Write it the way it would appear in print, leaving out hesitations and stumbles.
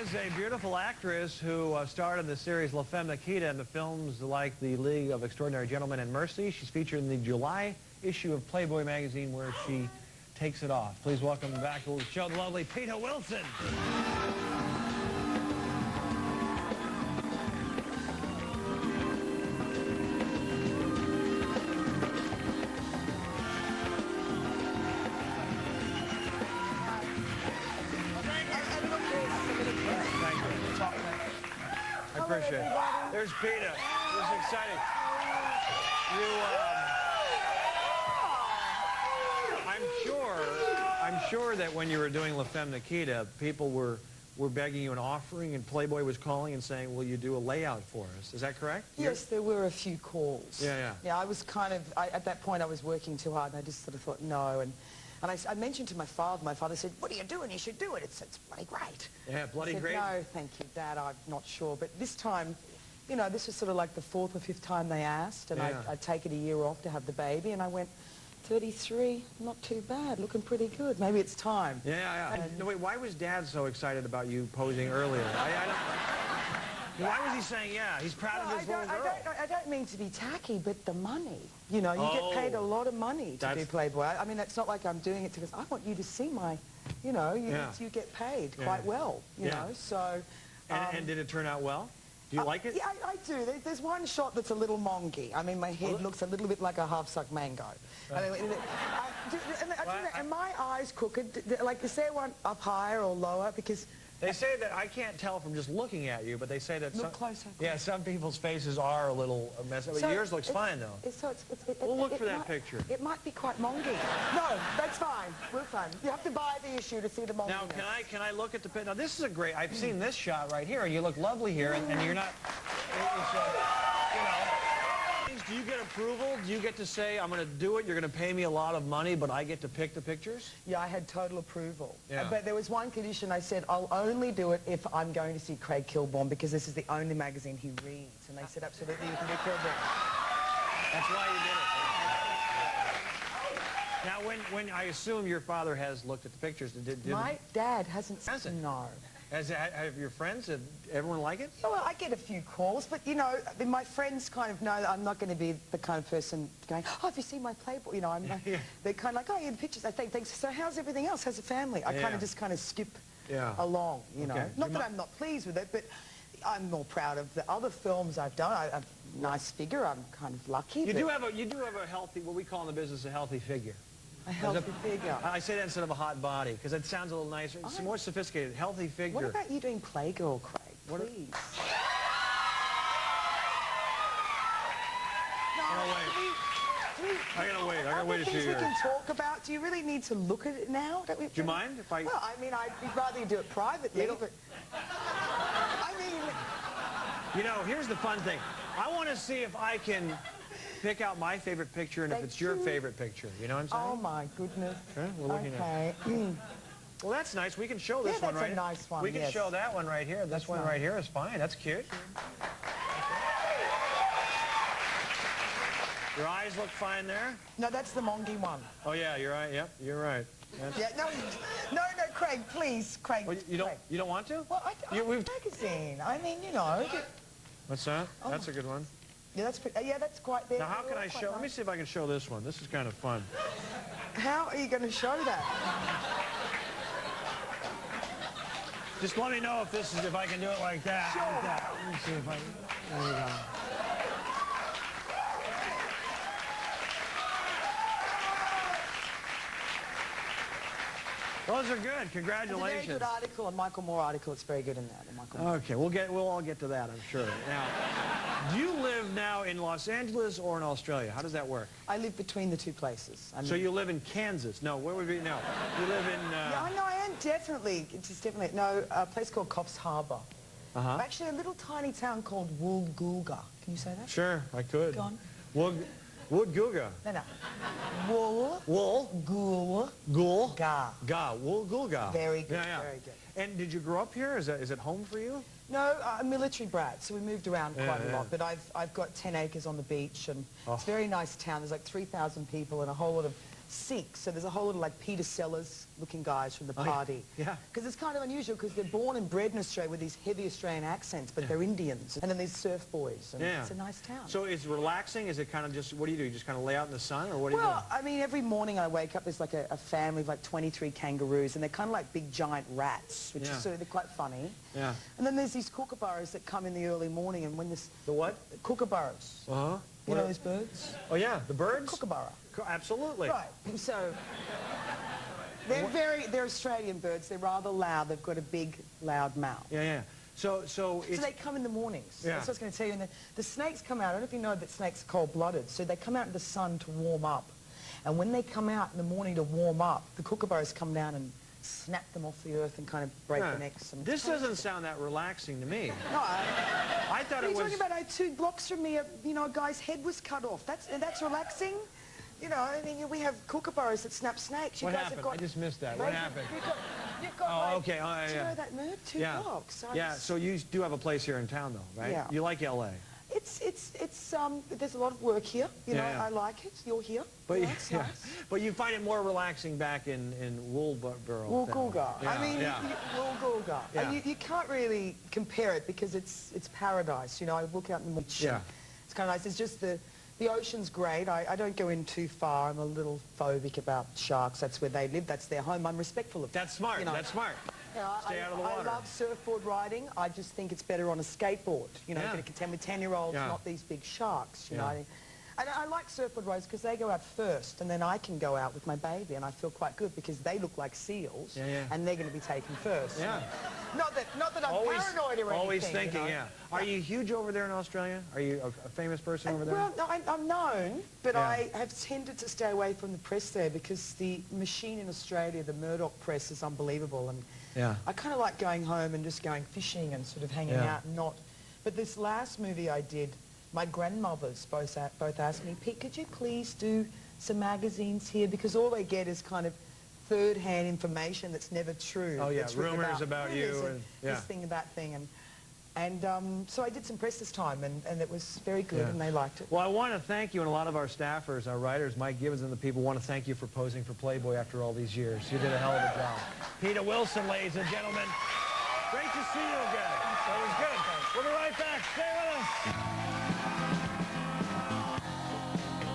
is a beautiful actress who starred in the series La Femme Nikita and the films like The League of Extraordinary Gentlemen and Mercy. She's featured in the July issue of Playboy magazine where she takes it off. Please welcome back to the show the lovely Peta Wilson. I appreciate it. There's Peta. This is exciting. I'm sure that when you were doing La Femme Nikita, people were begging you and offering, and Playboy was calling and saying, will you do a layout for us? Is that correct? Yes, there were a few calls. Yeah. Yeah, I was kind of, at that point I was working too hard and I just sort of thought, no. And I mentioned to my father said, what are you doing? You should do it. It's bloody great. Yeah, bloody I said, great. No, thank you, Dad, I'm not sure. But this time, you know, this was sort of like the 4th or 5th time they asked, and Yeah. I'd taken a year off to have the baby, and I went, 33, not too bad, looking pretty good. Maybe it's time. Yeah. No, wait, why was Dad so excited about you posing earlier? Why was he saying, yeah, he's proud of his little girl? I don't mean to be tacky, but the money. You know, you get paid a lot of money to do Playboy. I mean, it's not like I'm doing it because I want you to see my, you know, you get paid quite well, you know, so... And did it turn out well? Do you like it? Yeah, I do. There's one shot that's a little mongy. I mean, my head looks a little bit like a half-sucked mango. And my eyes crooked. Like, is there one up higher or lower? Because... They say that, I can't tell from just looking at you, but they say that... Look closer. Yeah, some people's faces are a little messed up, but yours looks fine, though. We'll look for that picture. It might be quite mongy. No, that's fine. We're fine. You have to buy the issue to see the mongy. Now, can I look at the picture? Now, this is a great... I've seen this shot right here, and you look lovely here, and you're not... you know... Do you get approval? Do you get to say, I'm going to do it, you're going to pay me a lot of money, but I get to pick the pictures? Yeah, I had total approval. Yeah. But there was one condition. I said, I'll only do it if I'm going to see Craig Kilborn, because this is the only magazine he reads. And they said, absolutely, you can do Kilborn. That's why you did it. Now, when I assume your father has looked at the pictures, My dad hasn't. Hasn't? No. Have your friends, have everyone like it? Well, I get a few calls, but, you know, my friends kind of know I'm not going to be the kind of person going, oh, have you seen my Playboy? You know, they're kind of like, oh, yeah, the pictures. I think, thanks. So how's everything else? How's the family? I kind of just kind of skip along, you know. Not that I'm not pleased with it, but I'm more proud of the other films I've done. I have a nice figure. I'm kind of lucky. You do have a healthy, what we call in the business a healthy figure. A healthy figure. I say that instead of a hot body, because it sounds a little nicer. It's more sophisticated. Healthy figure. What about you doing Playgirl, Craig? Please. I gotta wait. I gotta wait to see things we can talk about. Do you really need to look at it now? Do you mind if I... Well, I mean, I'd rather you do it privately, but... I mean... You know, here's the fun thing. I want to see if I can pick out my favorite picture and if it's your favorite picture. You know what I'm saying? Oh, my goodness. Okay, we're looking at Well, that's nice. We can show this one right here. Yeah, that's a nice one, We can show that one right here. This one right here is fine. That's cute. Your eyes look fine there. No, that's the mongy one. Oh, yeah, you're right. Yep, you're right. Yeah, no, Craig, please, Craig. Well, you don't want to? Well, magazine. I mean, you know. What's that? Oh. That's a good one. Yeah, that's pretty, that's quite there. Now, how can I show? Let me see if I can show this one. This is kind of fun. How are you going to show that? Just let me know if I can do it like that. Sure. Like that. Let me see if I can. There you go. Those are good. Congratulations. It's a very good article, a Michael Moore article. It's very good in that. Okay, we'll all get to that, I'm sure. Now, do you live now in Los Angeles or in Australia? How does that work? I live between the two places. So you live in Kansas? No, where would be? No, you live in. Yeah, no, I am definitely. It's definitely a place called Coffs Harbour. Actually, a little tiny town called Woolgoolga. Can you say that? Sure, I could. Go on. Woolgoolga. No. Woolgoolga. Woolgoolga. Very good. Very good. And did you grow up here? Is it home for you? No, a military brat, so we moved around quite a lot. But I've got 10 acres on the beach, and it's a very nice town. There's like 3,000 people and a whole lot of Sikhs. So there's a whole lot of like Peter Sellers-looking guys from the party. Yeah. Because it's kind of unusual because they're born and bred in Australia with these heavy Australian accents, but they're Indians. And then there's surf boys. And it's a nice town. So it's relaxing? Is it kind of just, what do? You just kind of lay out in the sun, or what do you do? Well, I mean, every morning I wake up, there's like a family of like 23 kangaroos, and they're kind of like big giant rats, which is sort of, they're quite funny. Yeah. And then there's these kookaburras that come in the early morning, and when this... The what? Kookaburras. Uh-huh. You know those birds? Oh, yeah, the birds? Kookaburra. Absolutely. Right. So they're Australian birds. They're rather loud. They've got a big, loud mouth. Yeah, yeah. So they come in the mornings. Yeah. That's what I was going to tell you. And the snakes come out. I don't know if you know that snakes are cold-blooded. So they come out in the sun to warm up. And when they come out in the morning to warm up, the kookaburras come down and snap them off the earth and kind of break their necks. And this doesn't sound that relaxing to me. No, I thought it was... What are you talking about? 2 blocks from me, a guy's head was cut off. That's relaxing? You know, I mean, we have kookaburras that snap snakes. You What guys happened? have got... I just missed that. What happened? You've got Oh, like, okay. Oh, yeah. do you know that move? 2 blocks. Yeah, so you do have a place here in town, though, right? Yeah. You like L.A.? There's a lot of work here. You know, I like it. You're here. But, it's nice. But you find it more relaxing back in Woolboro. Woolgoolga. I mean, Woolgoolga. Yeah. You can't really compare it because it's paradise. You know, I look out in the beach. Yeah. It's kind of nice. It's just the ocean's great. I don't go in too far. I'm a little phobic about sharks. That's where they live. That's their home. I'm respectful of them. That's smart. You know, That's smart. Stay out of the water. I love surfboard riding. I just think it's better on a skateboard. You know, going to contend with 10-year-olds, not these big sharks. You know. And I like surfboard riders because they go out first, and then I can go out with my baby, and I feel quite good because they look like seals, and they're going to be taken first. Yeah. Not that I'm paranoid or anything. Always thinking, you know? Are you huge over there in Australia? Are you a famous person over there? Well, no, I'm known, but I have tended to stay away from the press there because the machine in Australia, the Murdoch press, is unbelievable, and I kind of like going home and just going fishing and sort of hanging out and not... But this last movie I did, my grandmothers both asked me, Pete, could you please do some magazines here? Because all they get is kind of third-hand information that's never true. Oh, yeah, rumors about you. And, this thing, that thing. And so I did some press this time, and it was very good, and they liked it. Well, I want to thank you, and a lot of our staffers, our writers, Mike Gibbons and the people, want to thank you for posing for Playboy after all these years. You did a hell of a job. Peta Wilson, ladies and gentlemen. Great to see you again. That was good. We'll be right back. Stay with us.